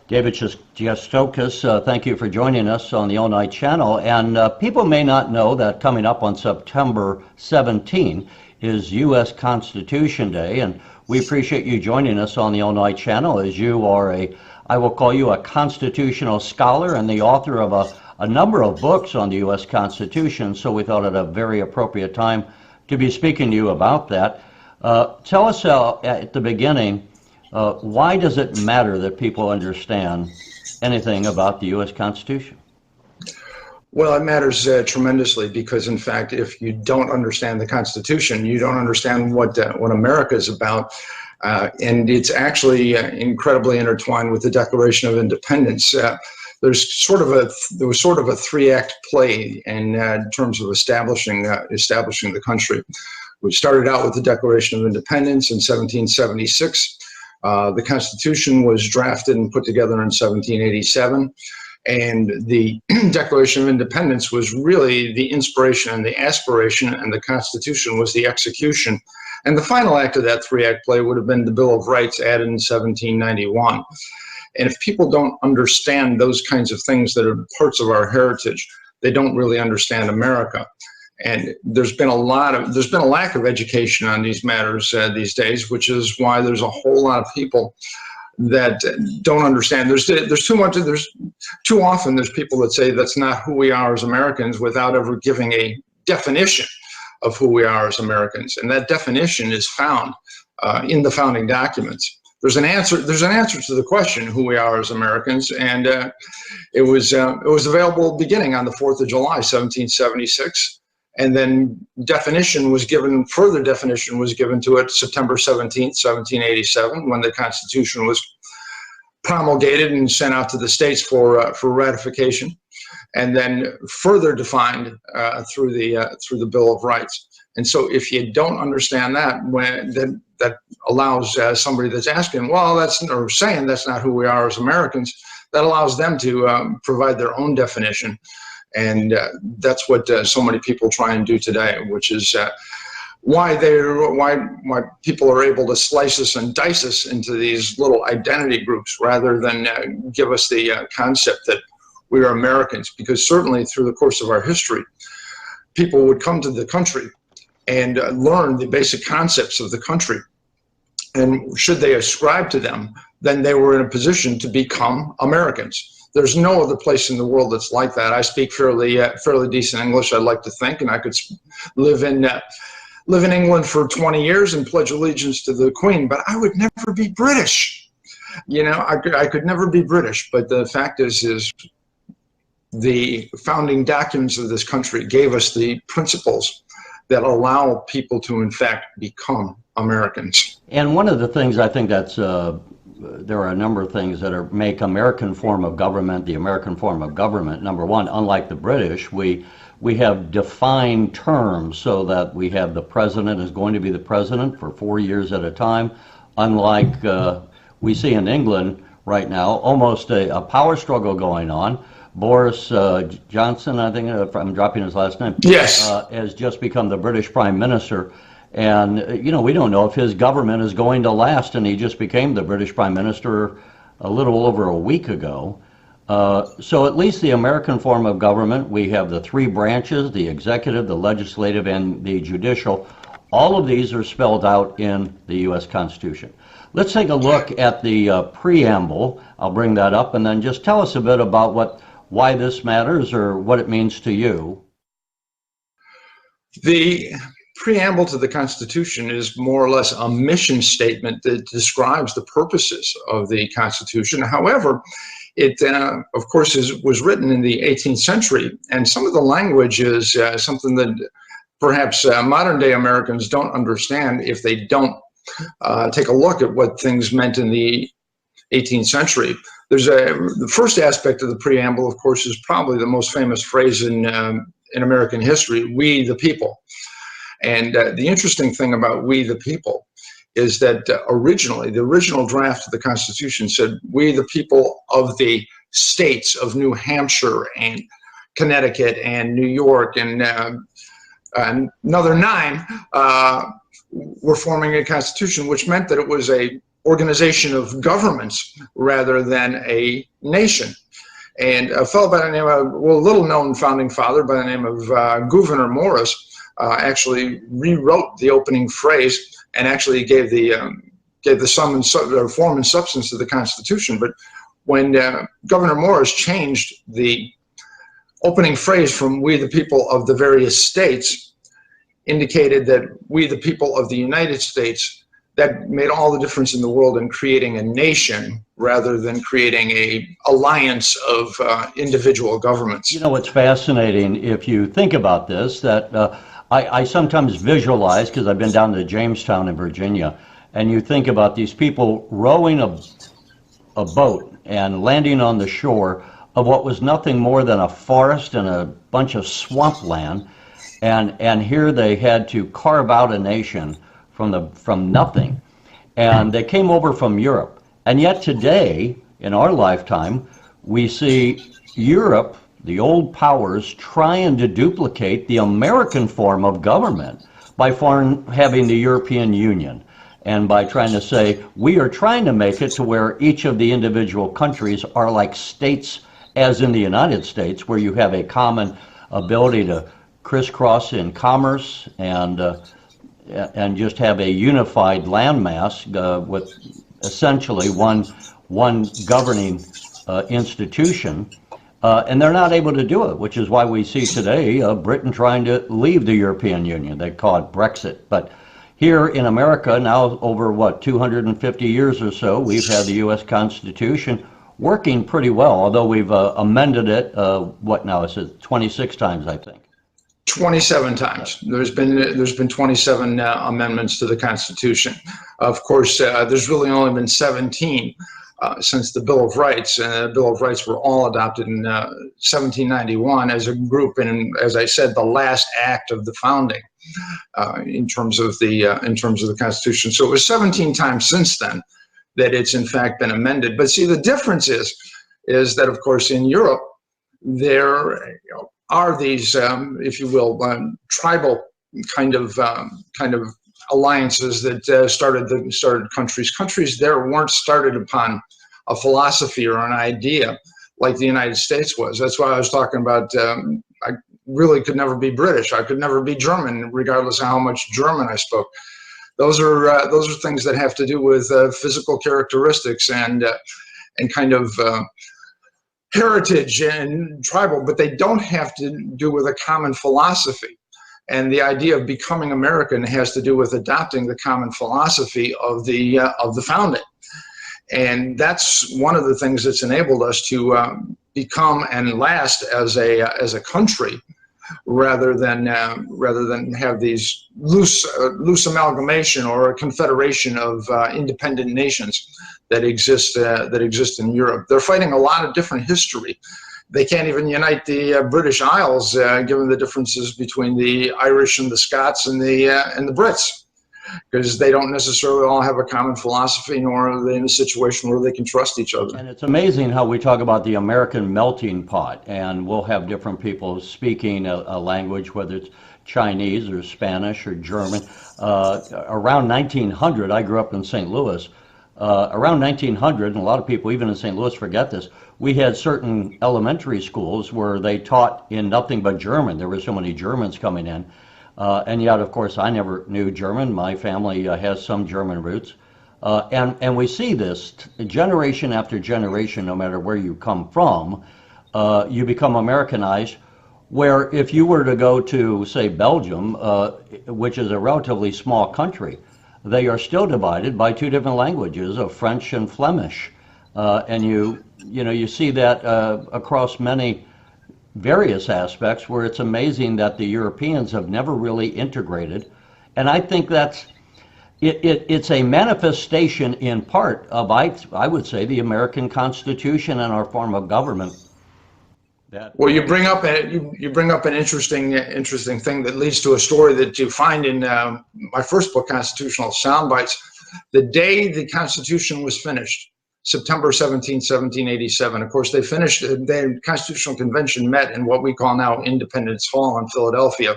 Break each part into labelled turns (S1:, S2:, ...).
S1: David Shestokas, thank you for joining us on the All Night Channel. And people may not know that coming up on September 17 is U.S. Constitution Day, and we appreciate you joining us on the All Night Channel, as you are I will call you a constitutional scholar and the author of a number of books on the U.S. Constitution, so we thought it a very appropriate time to be speaking to you about that. Tell us at the beginning, why does it matter that people understand anything about the U.S. Constitution?
S2: Well, it matters tremendously because, in fact, if you don't understand the Constitution, you don't understand what America is about. And it's actually incredibly intertwined with the Declaration of Independence. There was sort of a three-act play in terms of establishing the country. We started out with the Declaration of Independence in 1776. The Constitution was drafted and put together in 1787. And the Declaration of Independence was really the inspiration and the aspiration, and the Constitution was the execution. And the final act of that three-act play would have been the Bill of Rights added in 1791. And if people don't understand those kinds of things that are parts of our heritage, they don't really understand America. And there's been a lack of education on these matters these days, which is why there's a whole lot of people that don't understand. There's too often there's people that say that's not who we are as Americans without ever giving a definition of who we are as Americans, and that definition is found in the founding documents. There's an answer to the question who we are as Americans, and it was available beginning on the 4th of July, 1776. And then further definition was given to it September 17th, 1787, when the Constitution was promulgated and sent out to the states for ratification, and then further defined through the Bill of Rights. And so if you don't understand that, that allows somebody that's asking, or saying that's not who we are as Americans, that allows them to provide their own definition. And that's what so many people try and do today, which is why people are able to slice us and dice us into these little identity groups rather than give us the concept that we are Americans. Because certainly through the course of our history, people would come to the country and learn the basic concepts of the country. And should they ascribe to them, then they were in a position to become Americans. There's no other place in the world that's like that. I speak fairly decent English, I'd like to think, and I could live in England for 20 years and pledge allegiance to the Queen, but I would never be British. I could never be British. But the fact is the founding documents of this country gave us the principles that allow people to, in fact, become Americans.
S1: And one of the things I think that's there are a number of things that make American form of government the American form of government. Number one, unlike the British, we have defined terms so that we have the president is going to be the president for 4 years at a time. Unlike we see in England right now, almost a power struggle going on. Boris Johnson, I think, if I'm dropping his last name,
S2: yes,
S1: has just become the British Prime Minister. And, we don't know if his government is going to last, and he just became the British Prime Minister a little over a week ago. So at least the American form of government, we have the three branches, the executive, the legislative, and the judicial. All of these are spelled out in the U.S. Constitution. Let's take a look at the preamble. I'll bring that up, and then just tell us a bit about why this matters or what it means to you.
S2: The preamble to the Constitution is more or less a mission statement that describes the purposes of the Constitution. However, it, of course, was written in the 18th century, and some of the language is something that perhaps modern-day Americans don't understand if they don't take a look at what things meant in the 18th century. The first aspect of the preamble, of course, is probably the most famous phrase in American history, "We the people." And the interesting thing about "we the people" is that originally, the original draft of the Constitution said, "We the people of the states of New Hampshire and Connecticut and New York and another 9 were forming a constitution," which meant that it was a organization of governments rather than a nation. And a fellow by the name of, well, a little-known founding father by the name of Gouverneur Morris actually rewrote the opening phrase and actually gave the form and substance of the Constitution. But when Governor Morris changed the opening phrase from "we the people of the various states," indicated that we the people of the United States, that made all the difference in the world in creating a nation rather than creating a alliance of individual governments.
S1: You know, what's fascinating, if you think about this, that I sometimes visualize, because I've been down to Jamestown in Virginia, and you think about these people rowing a boat and landing on the shore of what was nothing more than a forest and a bunch of swampland, and here they had to carve out a nation from nothing, and they came over from Europe. And yet today, in our lifetime, we see Europe, the old powers, trying to duplicate the American form of government by having the European Union, and by trying to say, we are trying to make it to where each of the individual countries are like states, as in the United States, where you have a common ability to crisscross in commerce and just have a unified landmass with essentially one governing institution, and they're not able to do it, which is why we see today Britain trying to leave the European Union. They call it Brexit. But here in America, now over, 250 years or so, we've had the U.S. Constitution working pretty well, although we've amended it, what now is it, 26 times, I think.
S2: 27 times. There's been 27 amendments to the Constitution. Of course, there's really only been 17 since the Bill of Rights. The Bill of Rights were all adopted in 1791 as a group, and as I said, the last act of the founding in terms of the Constitution. So it was 17 times since then that it's in fact been amended. But see, the difference is that, of course, in Europe there are these, if you will, tribal kind of alliances that started countries. Countries there weren't started upon a philosophy or an idea like the United States was. That's why I was talking about. I really could never be British. I could never be German, regardless of how much German I spoke. Those are things that have to do with physical characteristics and kind of heritage and tribal, but they don't have to do with a common philosophy. And the idea of becoming American has to do with adopting the common philosophy of the founding. And that's one of the things that's enabled us to become and last as a country, rather than have these loose amalgamation or a confederation of independent nations that exist in Europe. They're fighting a lot of different history. They can't even unite the British Isles, given the differences between the Irish and the Scots and the Brits, because they don't necessarily all have a common philosophy, nor are they in a situation where they can trust each other.
S1: And it's amazing how we talk about the American melting pot, and we'll have different people speaking a language, whether it's Chinese or Spanish or German. Around 1900, I grew up in St. Louis. Around 1900, and a lot of people even in St. Louis forget this, we had certain elementary schools where they taught in nothing but German. There were so many Germans coming in. And yet, of course, I never knew German. My family has some German roots. And we see this generation after generation, no matter where you come from, you become Americanized, where if you were to go to, say, Belgium, which is a relatively small country, they are still divided by two different languages of French and Flemish. And you see that across many various aspects, where it's amazing that the Europeans have never really integrated. And I think it's a manifestation in part of, I would say, the American Constitution and our form of government.
S2: Well, you bring up an interesting thing that leads to a story that you find in my first book, Constitutional Soundbites. The day the Constitution was finished, September 17, 1787. Of course, the Constitutional Convention met in what we call now Independence Hall in Philadelphia.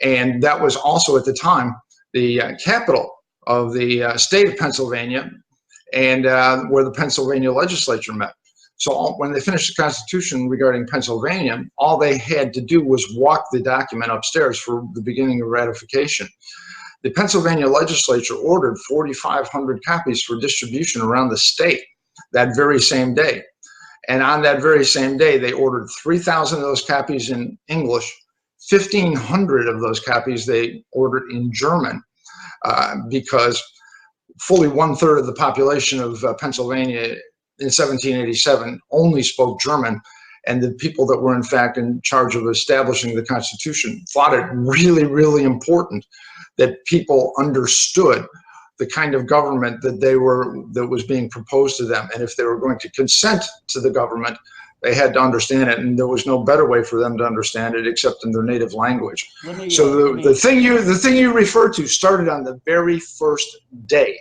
S2: And that was also at the time the capital of the state of Pennsylvania, and where the Pennsylvania legislature met. So when they finished the Constitution regarding Pennsylvania, all they had to do was walk the document upstairs for the beginning of ratification. The Pennsylvania legislature ordered 4,500 copies for distribution around the state that very same day. And on that very same day, they ordered 3,000 of those copies in English, 1,500 of those copies they ordered in German, because fully 1/3 of the population of Pennsylvania in 1787 only spoke German, and the people that were in fact in charge of establishing the Constitution thought it really, really important that people understood the kind of government that was being proposed to them, and if they were going to consent to the government, they had to understand it, and there was no better way for them to understand it except in their native language. The thing you refer to started on the very first day.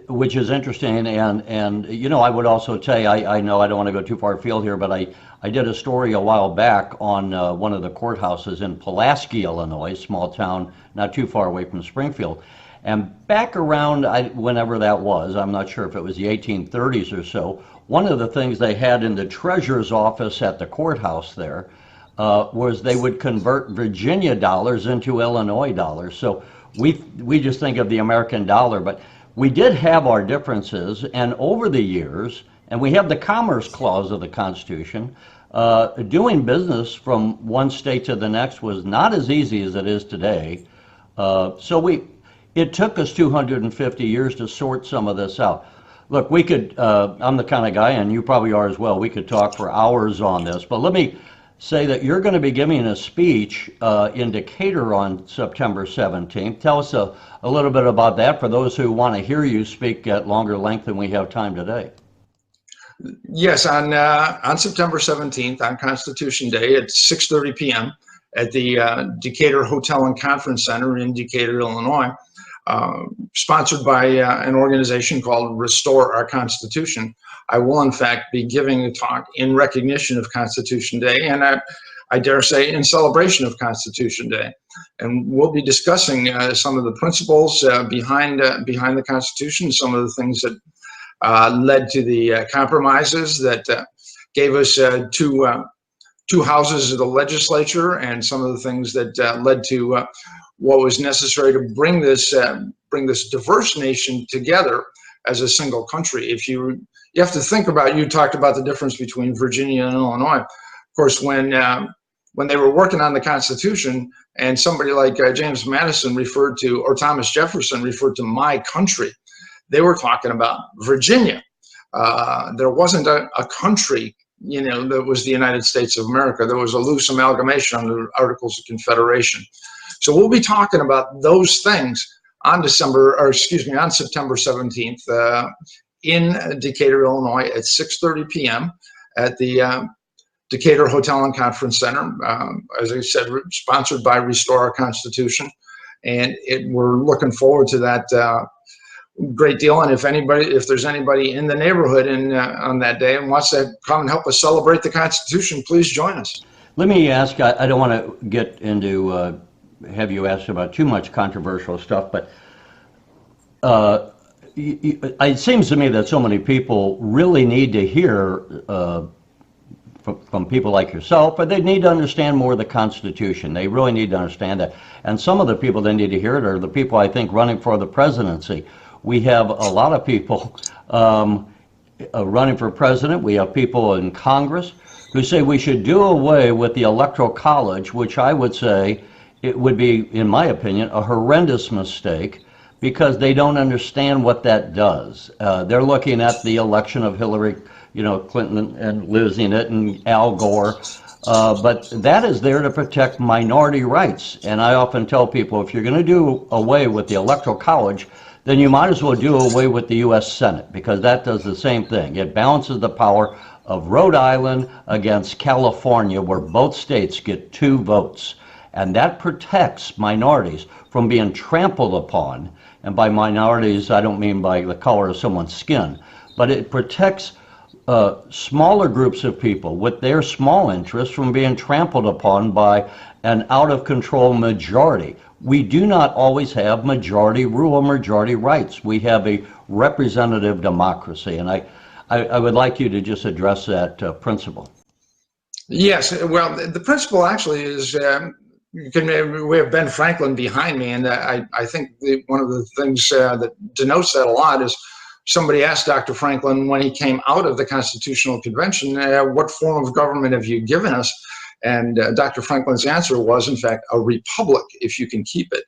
S1: Which is interesting, and you know, I would also tell you, I know I don't want to go too far afield here, but I did a story a while back on one of the courthouses in Pulaski, Illinois, small town not too far away from Springfield. And back around whenever that was, I'm not sure if it was the 1830s or so, one of the things they had in the treasurer's office at the courthouse there was they would convert Virginia dollars into Illinois dollars. So we just think of the American dollar, but we did have our differences, and over the years, and we have the Commerce Clause of the Constitution, doing business from one state to the next was not as easy as it is today. It took us 250 years to sort some of this out. Look, we could, I'm the kind of guy, and you probably are as well, we could talk for hours on this, but let me say that you're going to be giving a speech in Decatur on September 17th. Tell us a little bit about that for those who want to hear you speak at longer length than we have time today.
S2: Yes, on September 17th, on Constitution Day at 6:30 p.m. at the Decatur Hotel and Conference Center in Decatur, Illinois, sponsored by an organization called Restore Our Constitution. I will, in fact, be giving a talk in recognition of Constitution Day, and I dare say in celebration of Constitution Day. And we'll be discussing some of the principles behind the Constitution, some of the things that led to the compromises that gave us two houses of the legislature, and some of the things that led to what was necessary to bring this diverse nation together as a single country. You have to think about, you talked about the difference between Virginia and Illinois. Of course, when they were working on the Constitution, and somebody like James Madison referred to, or Thomas Jefferson referred to my country, they were talking about Virginia. There wasn't a country, that was the United States of America. There was a loose amalgamation under the Articles of Confederation. So we'll be talking about those things on September 17th in Decatur, Illinois at 6:30 p.m. at the Decatur Hotel and Conference Center. As I said, sponsored by Restore Our Constitution, and we're looking forward to that great deal. And if there's anybody in the neighborhood on that day and wants to come and help us celebrate the Constitution, please join us.
S1: Let me ask, I don't want to get into have you asked about too much controversial stuff, but it seems to me that so many people really need to hear from people like yourself, but they need to understand more of the Constitution. They really need to understand that. And some of the people that need to hear it are the people, I think, running for the presidency. We have a lot of people running for president. We have people in Congress who say we should do away with the Electoral College, which I would say it would be, in my opinion, a horrendous mistake, because they don't understand what that does. They're looking at the election of Hillary, Clinton and losing it, and Al Gore, but that is there to protect minority rights. And I often tell people, if you're going to do away with the Electoral College, then you might as well do away with the U.S. Senate, because that does the same thing. It balances the power of Rhode Island against California, where both states get 2 votes. And that protects minorities from being trampled upon. And by minorities, I don't mean by the color of someone's skin, but it protects smaller groups of people with their small interests from being trampled upon by an out-of-control majority. we do not always have majority rule or majority rights. We have a representative democracy, and I would like you to just address that principle.
S2: Yes, well, the principle actually is, we have Ben Franklin behind me, and I think one of the things that denotes that a lot is somebody asked Dr. Franklin when he came out of the Constitutional Convention, what form of government have you given us? And Dr. Franklin's answer was, in fact, a republic, if you can keep it.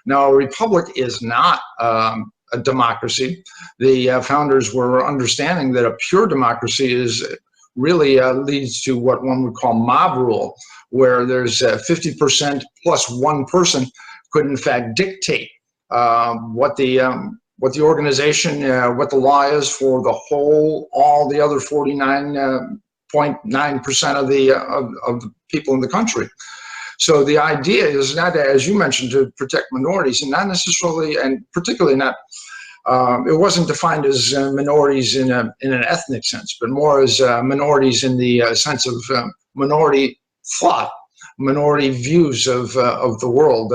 S2: Now, a republic is not a democracy. The founders were understanding that a pure democracy is really leads to what one would call mob rule, where there's 50% plus one person could in fact dictate what the organization, what the law is for the whole, all the other 49.9% of the people in the country. So the idea is not, as you mentioned, to protect minorities, and not necessarily, and particularly not. It wasn't defined as minorities in an ethnic sense, but more as minorities in the sense of minority thought, minority views of the world,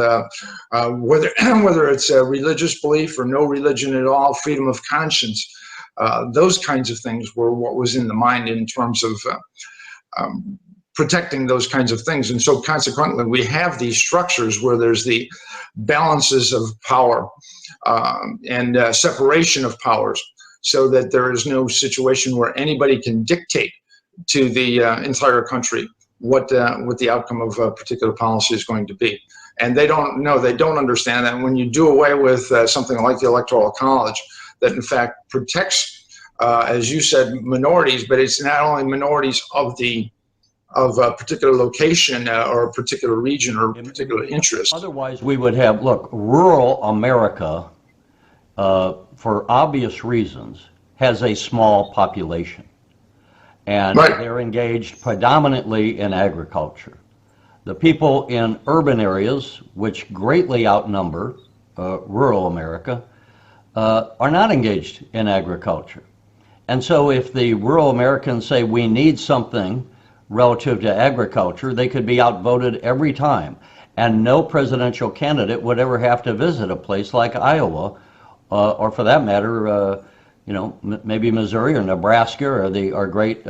S2: whether it's a religious belief or no religion at all, freedom of conscience. Those kinds of things were what was in the mind in terms of protecting those kinds of things. And so consequently, we have these structures where there's the balances of power and separation of powers, so that there is no situation where anybody can dictate to the entire country what the outcome of a particular policy is going to be. And they don't know, they don't understand that. And when you do away with something like the Electoral College, that in fact protects, as you said, minorities, but it's not only minorities of a particular location or a particular region or a particular interest.
S1: Otherwise, we would have, look, rural America, for obvious reasons, has a small population. And
S2: right.
S1: They're engaged predominantly in agriculture. The people in urban areas, which greatly outnumber rural America, are not engaged in agriculture. And so if the rural Americans say we need something relative to agriculture, they could be outvoted every time. And no presidential candidate would ever have to visit a place like Iowa, or for that matter, maybe Missouri or Nebraska or our great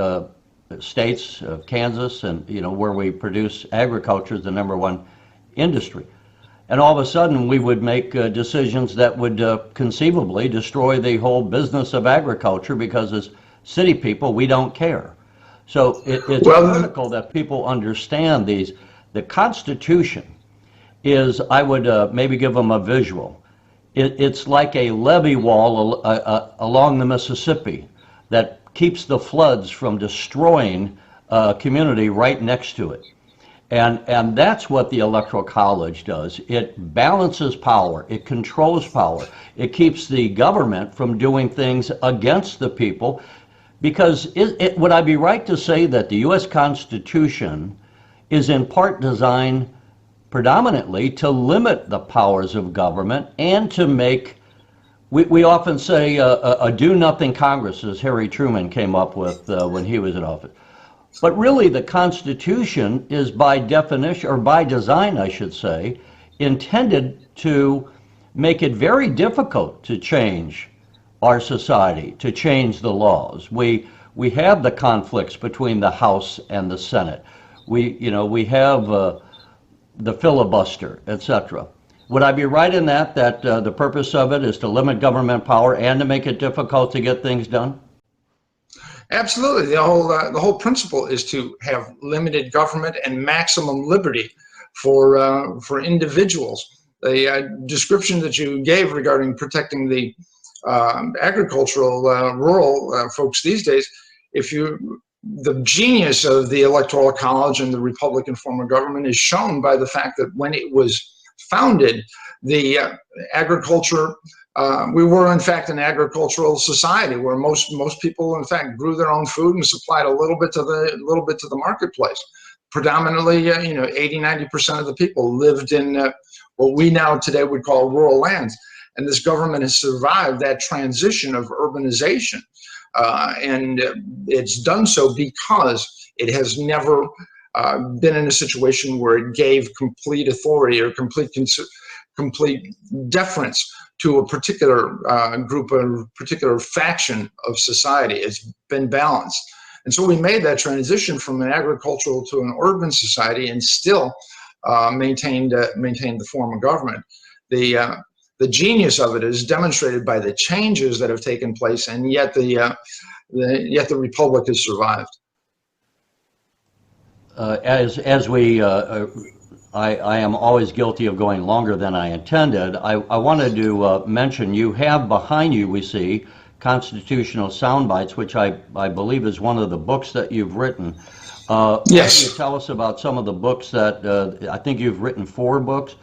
S1: states of Kansas, and where we produce agriculture is the #1 industry. And all of a sudden we would make decisions that would conceivably destroy the whole business of agriculture, because as city people we don't care. So it's critical that people understand these. The Constitution is, I would maybe give them a visual. It's like a levee wall along the Mississippi that keeps the floods from destroying a community right next to it. And that's what the Electoral College does. It balances power, it controls power, it keeps the government from doing things against the people. Because would I be right to say that the U.S. Constitution is in part designed predominantly to limit the powers of government and to make, we often say a do-nothing Congress, as Harry Truman came up with when he was in office. But really the Constitution is by definition, or by design I should say, intended to make it very difficult to change our society, to change the laws. We have the conflicts between the House and the Senate. We have the filibuster, etc. Would I be right in that the purpose of it is to limit government power and to make it difficult to get things done?
S2: Absolutely. The whole principle is to have limited government and maximum liberty for individuals. The description that you gave regarding protecting the agricultural rural folks these days, the genius of the Electoral College and the Republican form of government is shown by the fact that when it was founded, the agriculture, we were in fact an agricultural society where most people in fact grew their own food and supplied a little bit to the marketplace. Predominantly, 80–90% of the people lived in what we now today would call rural lands. And this government has survived that transition of urbanization. And it's done so because it has never been in a situation where it gave complete authority or complete complete deference to a particular group, a particular faction of society. It's been balanced. And so we made that transition from an agricultural to an urban society, and still maintained the form of government. The genius of it is demonstrated by the changes that have taken place, and yet the republic has survived.
S1: I am always guilty of going longer than I intended. I wanted to mention, you have behind you, we see, Constitutional Soundbites, which I believe is one of the books that you've written.
S2: Yes.
S1: Why don't you tell us about some of the books that, I think you've written 4 books.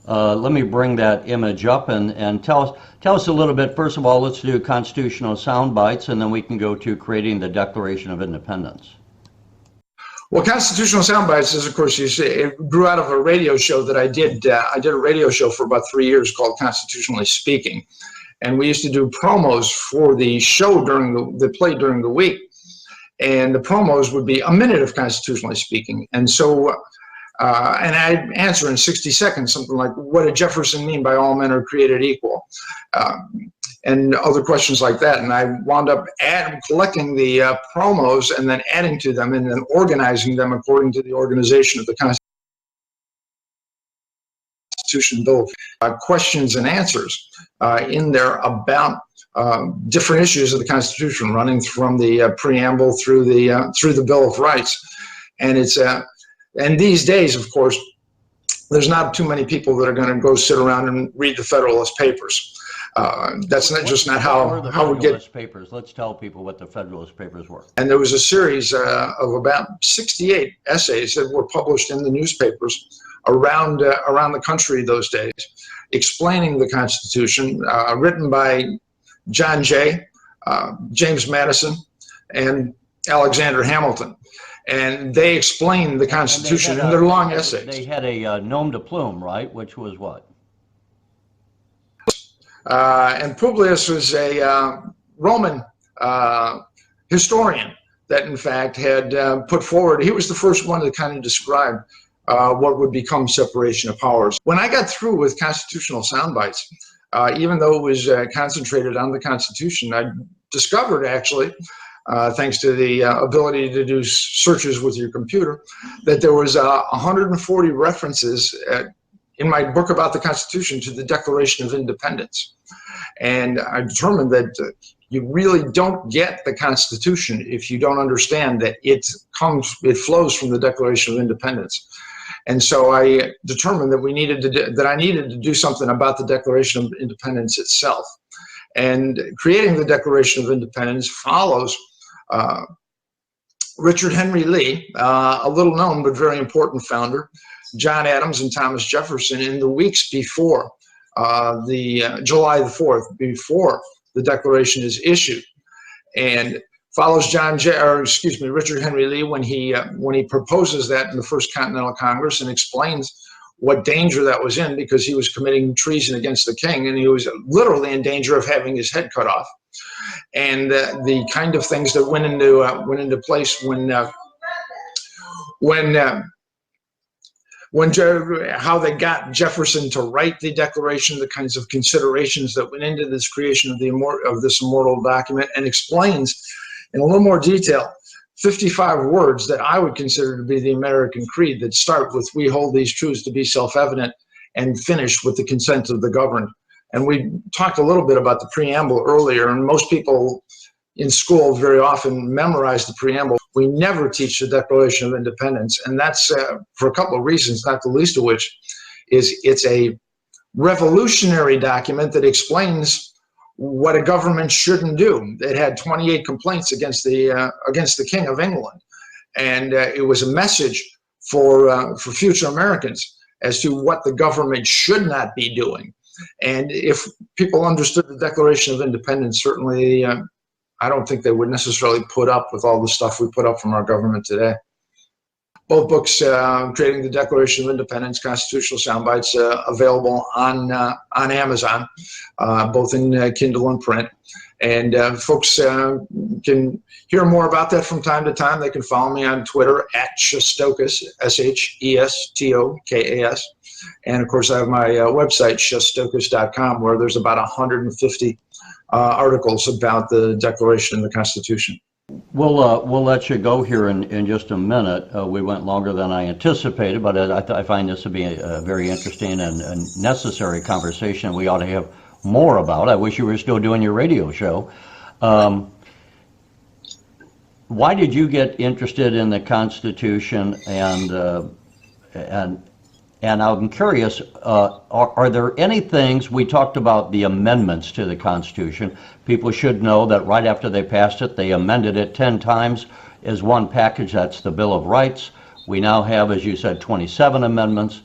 S1: Let me bring that image up and tell us a little bit. First of all, let's do Constitutional Soundbites, and then we can go to creating the Declaration of Independence.
S2: Well, Constitutional Soundbites is, of course, you see, it grew out of a radio show that I did. I did a radio show for about 3 years called Constitutionally Speaking. And we used to do promos for the show that played during the week. And the promos would be a minute of Constitutionally Speaking. And so, and I'd answer in 60 seconds, something like, what did Jefferson mean by all men are created equal? And other questions like that. And I wound up collecting the promos and then adding to them and then organizing them according to the organization of the Constitution Bill. Questions and answers in there about different issues of the Constitution, running from the preamble through the Bill of Rights. And it's and these days, of course, there's not too many people that are going to go sit around and read the Federalist Papers. That's not how we get
S1: papers. Let's tell people what the Federalist Papers were.
S2: And there was a series of about 68 essays that were published in the newspapers around the country those days, explaining the Constitution, written by John Jay, James Madison, and Alexander Hamilton. And they explained the Constitution in their long essays.
S1: They had a nom de plume, right? Which was what?
S2: And Publius was a Roman historian that, in fact, had put forward, he was the first one to kind of describe what would become separation of powers. When I got through with Constitutional Soundbites, even though it was concentrated on the Constitution, I discovered, actually, thanks to the ability to do searches with your computer, that there was 140 references in my book about the Constitution to the Declaration of Independence. And I determined that you really don't get the Constitution if you don't understand that it flows from the Declaration of Independence. And so I determined that I needed to do something about the Declaration of Independence itself. And creating the Declaration of Independence follows Richard Henry Lee, a little known but very important founder, John Adams and Thomas Jefferson, in the weeks before July the 4th, before the Declaration is issued, and follows Richard Henry Lee when he proposes that in the First Continental Congress and explains what danger that was in, because he was committing treason against the king and he was literally in danger of having his head cut off, and the kind of things that went into place how they got Jefferson to write the Declaration, the kinds of considerations that went into this creation of this immortal document, and explains in a little more detail 55 words that I would consider to be the American creed, that start with "we hold these truths to be self-evident" and finish with "the consent of the governed." And we talked a little bit about the preamble earlier, and most people in school very often memorize the preamble. We never teach the Declaration of Independence, and that's for a couple of reasons, not the least of which is it's a revolutionary document that explains what a government shouldn't do. It had 28 complaints against the King of England, and it was a message for future Americans as to what the government should not be doing. And if people understood the Declaration of Independence, certainly I don't think they would necessarily put up with all the stuff we put up from our government today. Both books, Creating the Declaration of Independence, Constitutional Soundbites, available on Amazon, both in Kindle and print. And folks can hear more about that from time to time. They can follow me on Twitter at Shestokas, Shestokas. And of course, I have my website, Shestokas.com, where there's about 150 articles about the Declaration and the Constitution.
S1: We'll let you go here in just a minute. We went longer than I anticipated, but I find this to be a very interesting and necessary conversation we ought to have more about. I wish you were still doing your radio show. Why did you get interested in the Constitution, and I'm curious, are there any things, we talked about the amendments to the Constitution. People should know that right after they passed it, they amended it 10 times as one package. That's the Bill of Rights. We now have, as you said, 27 amendments.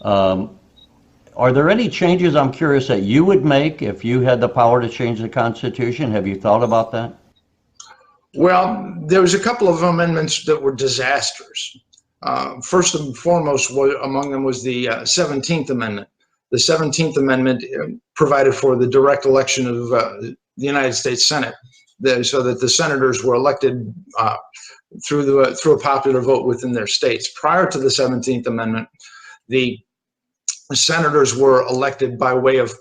S1: Are there any changes, I'm curious, that you would make if you had the power to change the Constitution? Have you thought about that?
S2: Well, there was a couple of amendments that were disasters. First and foremost among them was the 17th Amendment. The 17th Amendment provided for the direct election of the United States Senate, so that the senators were elected through a popular vote within their states. Prior to the 17th Amendment, the senators were elected by way of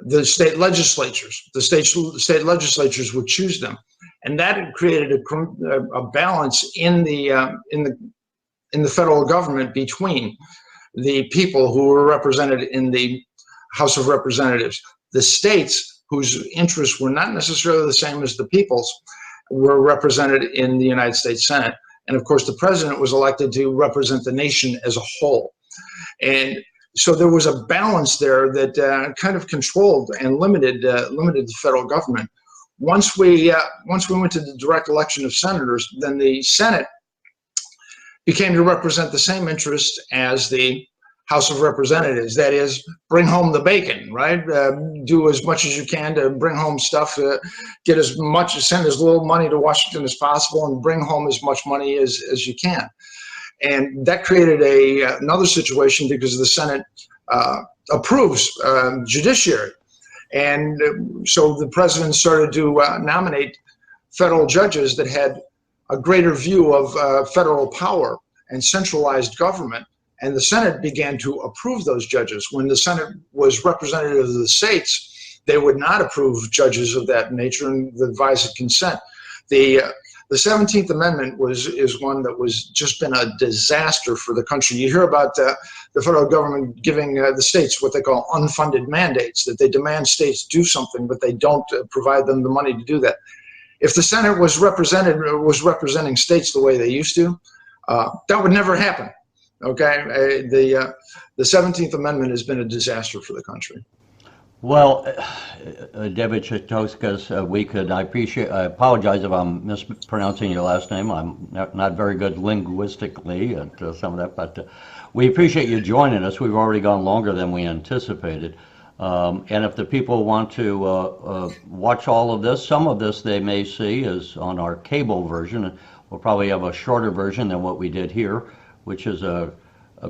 S2: the state legislatures. The state legislatures would choose them, and that created a balance in the federal government between the people who were represented in the House of Representatives. The states, whose interests were not necessarily the same as the people's, were represented in the United States Senate. And of course, the president was elected to represent the nation as a whole. And so there was a balance there that kind of controlled and limited the federal government. Once we went to the direct election of senators, then the Senate became to represent the same interests as the House of Representatives. That is, bring home the bacon, right? Do as much as you can to bring home stuff, get as much, send as little money to Washington as possible, and bring home as much money as you can. And that created another situation because the Senate approves judiciary. And so the president started to nominate federal judges that had a greater view of federal power and centralized government. And the Senate began to approve those judges. When the Senate was representative of the states, they would not approve judges of that nature and advise of consent. The 17th Amendment is one that was just been a disaster for the country. You hear about the federal government giving the states what they call unfunded mandates, that they demand states do something, but they don't provide them the money to do that. If the Senate was representing states the way they used to, that would never happen. Okay, the 17th Amendment has been a disaster for the country.
S1: Well, David Shestokas, I apologize if I'm mispronouncing your last name. I'm not very good linguistically at some of that, but we appreciate you joining us. We've already gone longer than we anticipated. And if the people want to watch all of this, some of this they may see is on our cable version. We'll probably have a shorter version than what we did here, which is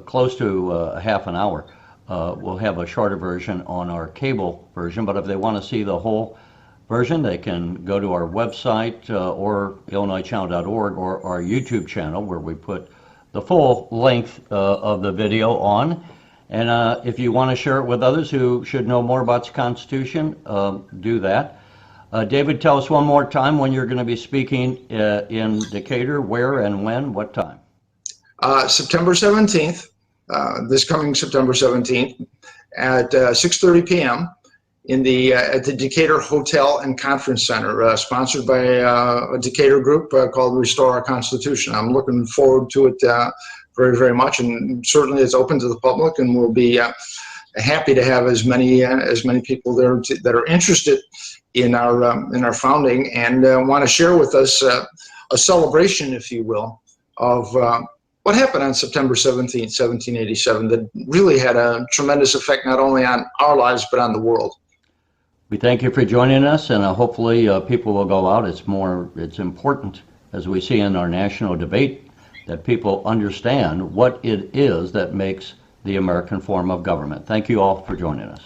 S1: close to a half an hour. We'll have a shorter version on our cable version, but if they want to see the whole version, they can go to our website or illinoischannel.org or our YouTube channel, where we put the full length of the video on. And if you want to share it with others who should know more about the Constitution, do that. David, tell us one more time when you're going to be speaking in Decatur, where and when, what time?
S2: September 17th, this coming September 17th at 6:30 p.m. At the Decatur Hotel and Conference Center, sponsored by a Decatur group called Restore Our Constitution. I'm looking forward to it very, very much, and certainly it's open to the public, and we'll be happy to have as many people there that are interested in our founding and want to share with us a celebration, if you will, of what happened on September 17th, 1787, that really had a tremendous effect not only on our lives but on the world.
S1: We thank you for joining us, and hopefully people will go out. It's important, as we see in our national debate, that people understand what it is that makes the American form of government. Thank you all for joining us.